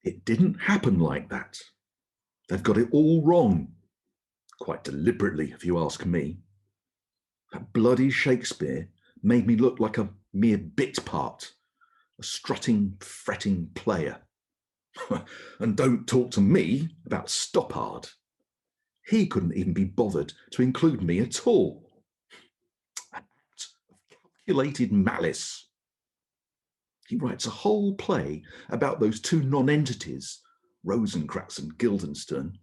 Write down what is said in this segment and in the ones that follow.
It didn't happen like that. They've got it all wrong. Quite deliberately, if you ask me. That bloody Shakespeare made me look like a mere bit part, a strutting, fretting player. And don't talk to me about Stoppard. He couldn't even be bothered to include me at all. An act of calculated malice. He writes a whole play about those two non-entities, Rosencrantz and Guildenstern.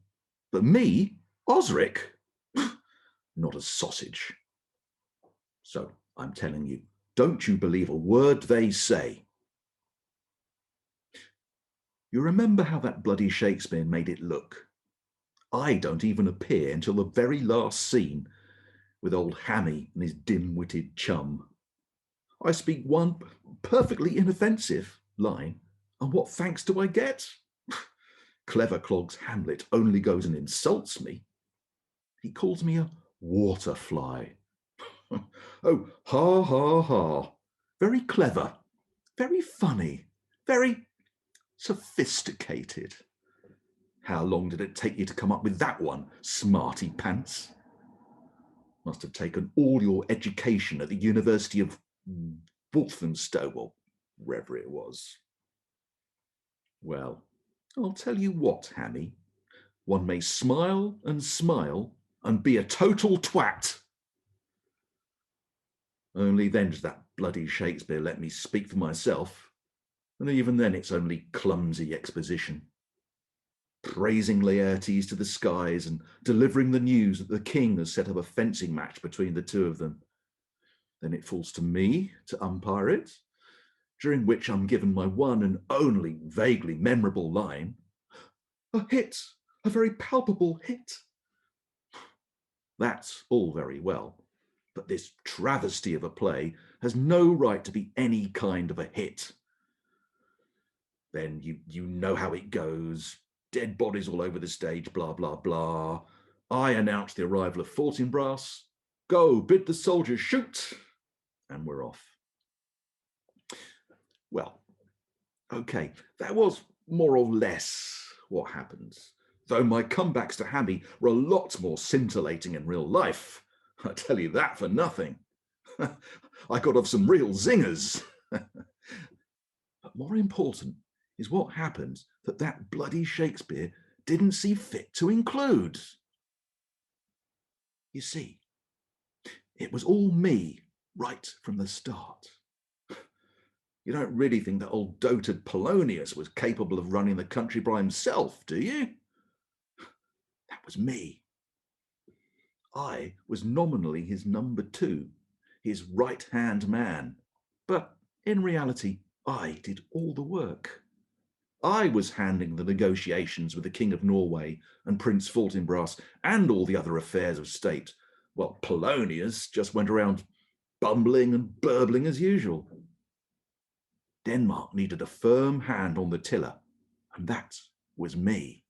But me, Osric, not a sausage. So I'm telling you, don't you believe a word they say. You remember how that bloody Shakespeare made it look? I don't even appear until the very last scene with old Hammy and his dim-witted chum. I speak one perfectly inoffensive line, and what thanks do I get? Clever Clogg's Hamlet only goes and insults me. He calls me a waterfly. Oh, ha, ha, ha. Very clever, very funny, very sophisticated. How long did it take you to come up with that one, smarty pants? Must have taken all your education at the University of Walthamstow, or wherever it was. Well, I'll tell you what, Hammy. One may smile and be a total twat. Only then does that bloody Shakespeare let me speak for myself. And even then it's only clumsy exposition. Praising Laertes to the skies and delivering the news that the king has set up a fencing match between the two of them. Then it falls to me to umpire it, during which I'm given my one and only vaguely memorable line, "A hit, a very palpable hit." That's all very well, but this travesty of a play has no right to be any kind of a hit. Then you know how it goes. Dead bodies all over the stage, blah, blah, blah. I announce the arrival of Fortinbras. Go, bid the soldiers shoot. And we're off. Well, okay, that was more or less what happens. Though my comebacks to Hammy were a lot more scintillating in real life. I tell you that for nothing. I got off some real zingers. But more important is what happened that bloody Shakespeare didn't see fit to include. You see, it was all me right from the start. You don't really think that old dotard Polonius was capable of running the country by himself, do you? That was me. I was nominally his number two, his right-hand man. But in reality, I did all the work. I was handling the negotiations with the King of Norway and Prince Fortinbras and all the other affairs of state, while Polonius just went around bumbling and burbling as usual. Denmark needed a firm hand on the tiller, and that was me.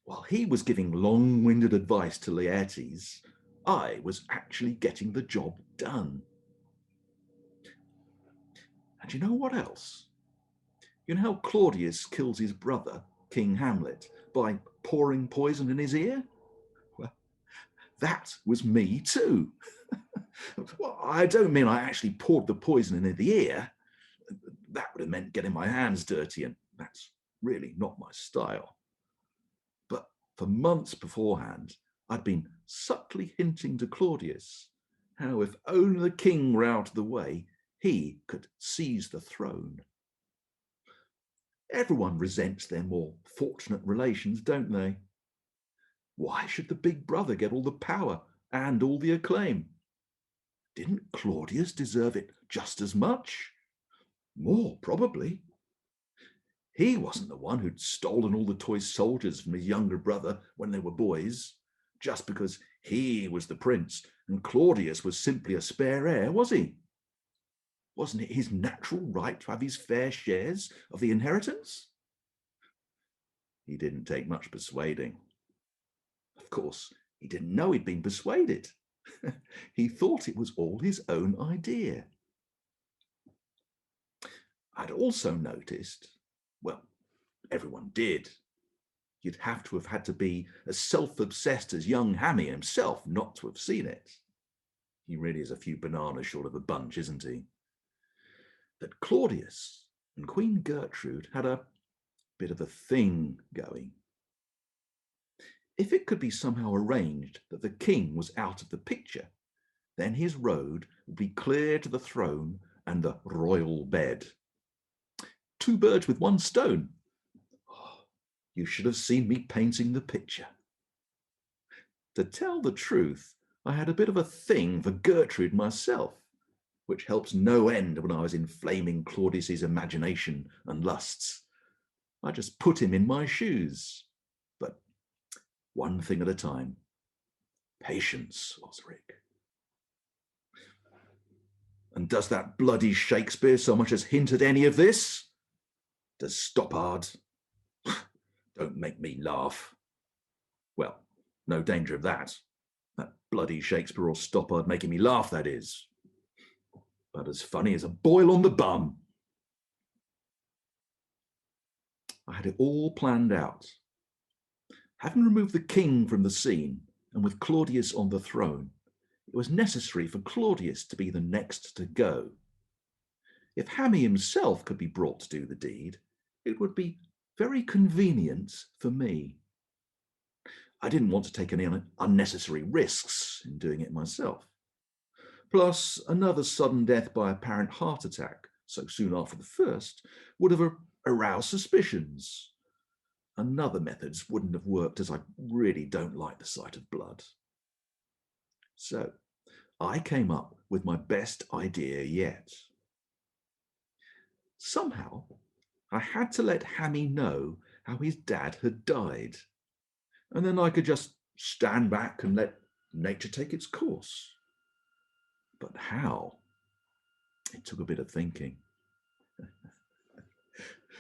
While he was giving long-winded advice to Laertes, I was actually getting the job done. And you know what else? You know how Claudius kills his brother, King Hamlet, by pouring poison in his ear? Well, that was me too. Well, I don't mean I actually poured the poison in the ear. That would have meant getting my hands dirty, and that's really not my style. But for months beforehand, I'd been subtly hinting to Claudius how if only the king were out of the way, he could seize the throne. Everyone resents their more fortunate relations, don't they? Why should the big brother get all the power and all the acclaim? Didn't Claudius deserve it just as much? More, probably. He wasn't the one who'd stolen all the toy soldiers from his younger brother when they were boys, just because he was the prince and Claudius was simply a spare heir, was he? Wasn't it his natural right to have his fair shares of the inheritance? He didn't take much persuading. Of course, he didn't know he'd been persuaded. He thought it was all his own idea. I'd also noticed, well, Everyone did. You'd have to have had to be as self-obsessed as young Hammy himself not to have seen it. He really is a few bananas short of a bunch, isn't he? That Claudius and Queen Gertrude had a bit of a thing going. If it could be somehow arranged that the king was out of the picture, then his road would be clear to the throne and the royal bed. 2 birds with 1 stone. Oh, you should have seen me painting the picture. To tell the truth, I had a bit of a thing for Gertrude myself, which helps no end when I was inflaming Claudius's imagination and lusts. I just put him in my shoes. But one thing at a time. Patience, Osric. And does that bloody Shakespeare so much as hint at any of this? Does Stoppard? Don't make me laugh. Well, no danger of that. That bloody Shakespeare or Stoppard making me laugh, that is. But as funny as a boil on the bum. I had it all planned out. Having removed the king from the scene, and with Claudius on the throne, it was necessary for Claudius to be the next to go. If Hammy himself could be brought to do the deed, it would be very convenient for me. I didn't want to take any unnecessary risks in doing it myself. Plus, another sudden death by apparent heart attack so soon after the first would have aroused suspicions. Another methods wouldn't have worked, as I really don't like the sight of blood. So I came up with my best idea yet. Somehow, I had to let Hammy know how his dad had died, and then I could just stand back and let nature take its course. But how? It took a bit of thinking.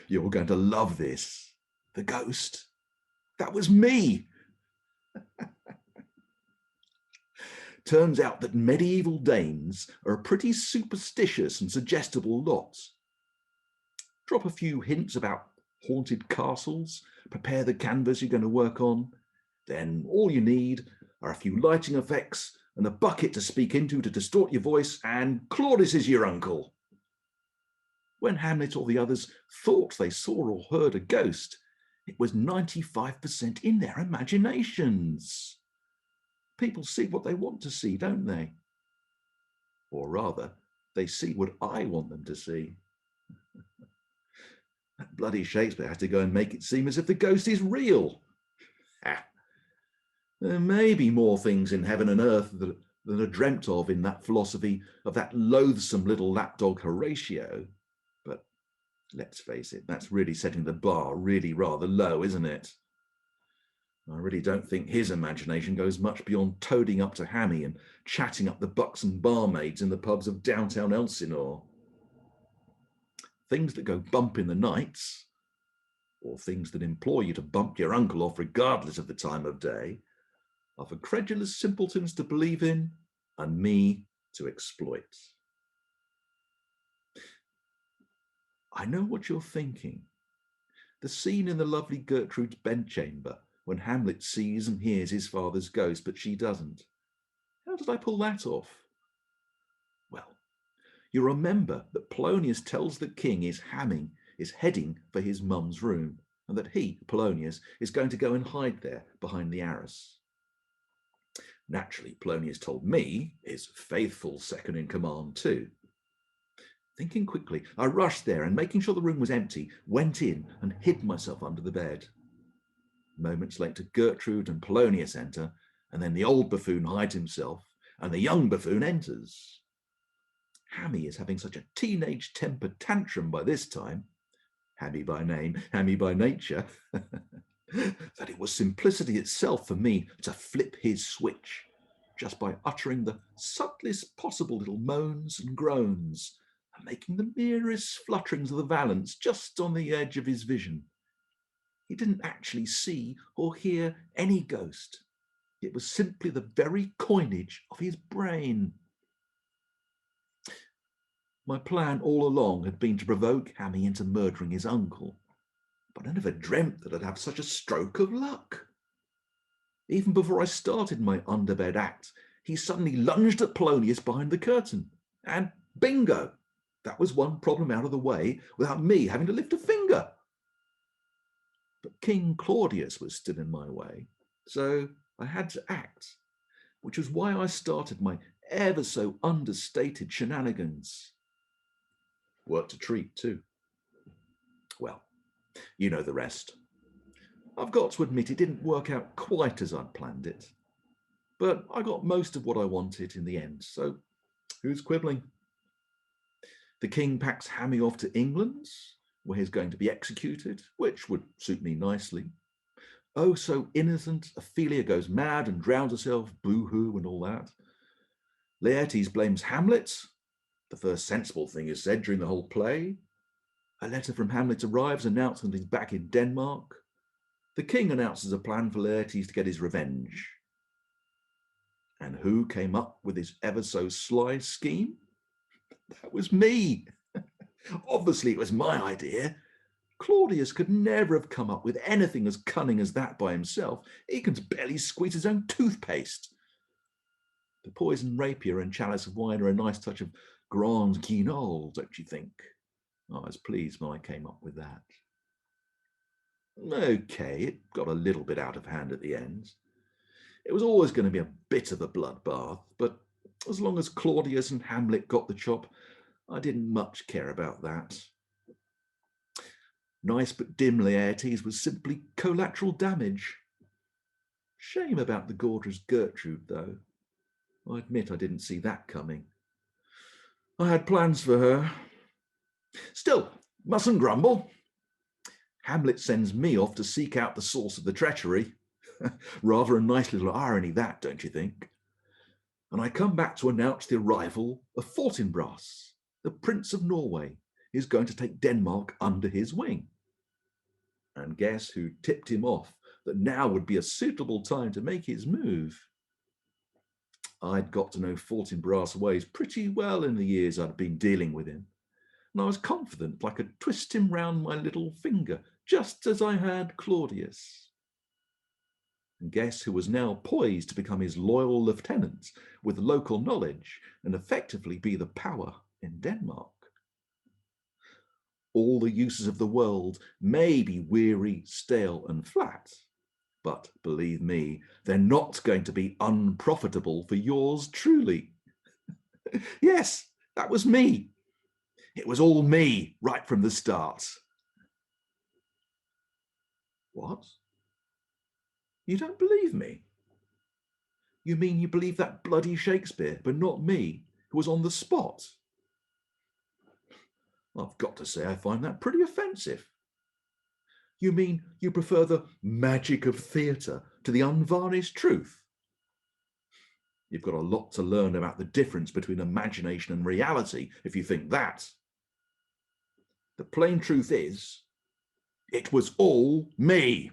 You're going to love this. The ghost. That was me. Turns out that medieval Danes are a pretty superstitious and suggestible lot. Drop a few hints about haunted castles, prepare the canvas you're going to work on, then all you need are a few lighting effects and a bucket to speak into to distort your voice, and Claudius is your uncle. When Hamlet or the others thought they saw or heard a ghost, it was 95% in their imaginations. People see what they want to see, don't they? Or rather, they see what I want them to see. That bloody Shakespeare had to go and make it seem as if the ghost is real. There may be more things in heaven and earth than are dreamt of in that philosophy of that loathsome little lapdog Horatio. But let's face it, that's really setting the bar really rather low, isn't it? I really don't think his imagination goes much beyond toading up to Hammy and chatting up the buxom barmaids in the pubs of downtown Elsinore. Things that go bump in the nights, or things that implore you to bump your uncle off regardless of the time of day, are for credulous simpletons to believe in and me to exploit. I know what you're thinking. The scene in the lovely Gertrude's bedchamber when Hamlet sees and hears his father's ghost, but she doesn't. How did I pull that off? Well, you remember that Polonius tells the king is heading for his mum's room, and that he, Polonius, is going to go and hide there behind the arras. Naturally, Polonius told me, his faithful second in command too. Thinking quickly, I rushed there and, making sure the room was empty, went in and hid myself under the bed. Moments later, Gertrude and Polonius enter, and then the old buffoon hides himself, and the young buffoon enters. Hammy is having such a teenage temper tantrum by this time, Hammy by name, Hammy by nature, that it was simplicity itself for me to flip his switch, just by uttering the subtlest possible little moans and groans, and making the merest flutterings of the valance just on the edge of his vision. He didn't actually see or hear any ghost. It was simply the very coinage of his brain. My plan all along had been to provoke Hammy into murdering his uncle. but I never dreamt that I'd have such a stroke of luck. Even before I started my underbed act, he suddenly lunged at Polonius behind the curtain. And bingo! That was one problem out of the way without me having to lift a finger. But King Claudius was still in my way, so I had to act, which was why I started my ever so understated shenanigans. Worked a treat too. Well, you know the rest. I've got to admit it didn't work out quite as I'd planned it, but I got most of what I wanted in the end, so who's quibbling? The king packs Hammy off to England, where he's going to be executed, which would suit me nicely. Oh, so innocent, Ophelia goes mad and drowns herself, boo-hoo and all that. Laertes blames Hamlet. The first sensible thing is said during the whole play. A letter from Hamlet arrives announcing he's back in Denmark. The king announces a plan for Laertes to get his revenge. And who came up with this ever so sly scheme? That was me. Obviously, it was my idea. Claudius could never have come up with anything as cunning as that by himself. He can barely squeeze his own toothpaste. The poisoned rapier and chalice of wine are a nice touch of Grand Guignol, don't you think? I was pleased when I came up with that. Okay, it got a little bit out of hand at the end. It was always going to be a bit of a bloodbath, but as long as Claudius and Hamlet got the chop, I didn't much care about that. Nice but dim Laertes was simply collateral damage. Shame about the gorgeous Gertrude, though. I admit I didn't see that coming. I had plans for her. Still, mustn't grumble. Hamlet sends me off to seek out the source of the treachery. Rather a nice little irony that, don't you think? And I come back to announce the arrival of Fortinbras, the Prince of Norway, who's going to take Denmark under his wing. And guess who tipped him off that now would be a suitable time to make his move? I'd got to know Fortinbras' ways pretty well in the years I'd been dealing with him, and I was confident I could twist him round my little finger, just as I had Claudius. And guess who was now poised to become his loyal lieutenant with local knowledge and effectively be the power in Denmark? All the uses of the world may be weary, stale, and flat, but believe me, they're not going to be unprofitable for yours truly. Yes, that was me. It was all me right from the start. What? You don't believe me? You mean you believe that bloody Shakespeare, but not me, who was on the spot? I've got to say I find that pretty offensive. You mean you prefer the magic of theatre to the unvarnished truth? You've got a lot to learn about the difference between imagination and reality if you think that. The plain truth is, it was all me.